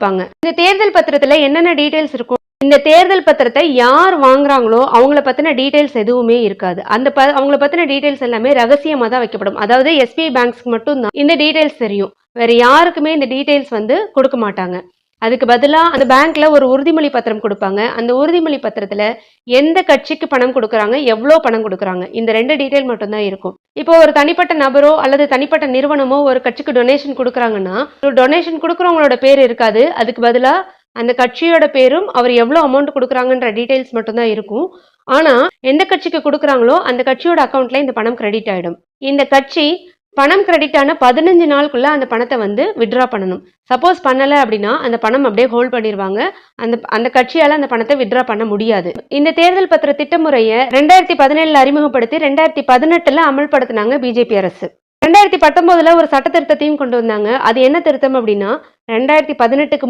கொடுப்பாங்க. இந்த தேர்தல் பத்திரத்துல என்னென்ன டீடைல்ஸ் இருக்கும்? இந்த தேர்தல் பத்திரத்தை யார் வாங்குறாங்களோ அவங்கள பத்தின டீடைல்ஸ் எதுவுமே இருக்காது. அவங்கள பத்தின டீடைல்ஸ் எல்லாமே ரகசியமா தான் வைக்கப்படும். அதாவது எஸ்பிஐ பேங்க்ஸ்க்கு மட்டும் தான் இந்த டீடைல்ஸ் தெரியும். வேற யாருக்குமே இந்த டீடைல்ஸ் கொடுக்க மாட்டாங்க. அதுக்கு பதிலா அந்த பேங்க்ல ஒரு உறுதிமொழி பத்திரம் கொடுப்பாங்க. அந்த உறுதிமொழி பத்திரத்துல எந்த கட்சிக்கு பணம் கொடுக்குறாங்க, எவ்வளவு பணம் கொடுக்குறாங்க, இந்த 2 டீடைல் மட்டும் தான் இருக்கும். இப்போ ஒரு தனிப்பட்ட நபரோ அல்லது தனிப்பட்ட நிறுவனமோ ஒரு கட்சிக்கு டொனேஷன் கொடுக்குறாங்கன்னா, டொனேஷன் கொடுக்குறவங்களோட பேர் இருக்காது. அதுக்கு பதிலா அந்த கட்சியோட பேரும் அவர் எவ்வளவு அமௌண்ட் கொடுக்குறாங்கன்ற டீடைல்ஸ் மட்டும் தான் இருக்கும். ஆனா எந்த கட்சிக்கு கொடுக்குறாங்களோ அந்த கட்சியோட அக்கௌண்ட்ல இந்த பணம் கிரெடிட் ஆயிடும். இந்த கட்சி பணம் கிரெடிட் ஆன 15 நாளுக்குள்ள அந்த பணத்தை வித்ட்ரா பண்ணணும். சப்போஸ் பண்ணல அப்படின்னா அந்த பணம் அப்படியே ஹோல்ட் பண்ணிடுவாங்க. அந்த கட்சியால அந்த பணத்தை வித்ட்ரா பண்ண முடியாது. இந்த தேர்தல் பத்திர திட்டமுறையை 2017 அறிமுகப்படுத்தி 2018 அமல்படுத்தினாங்க பிஜேபி அரசு. 2019 ஒரு சட்ட திருத்தத்தையும் கொண்டு வந்தாங்க. அது என்ன திருத்தம் அப்படின்னா 2018க்கு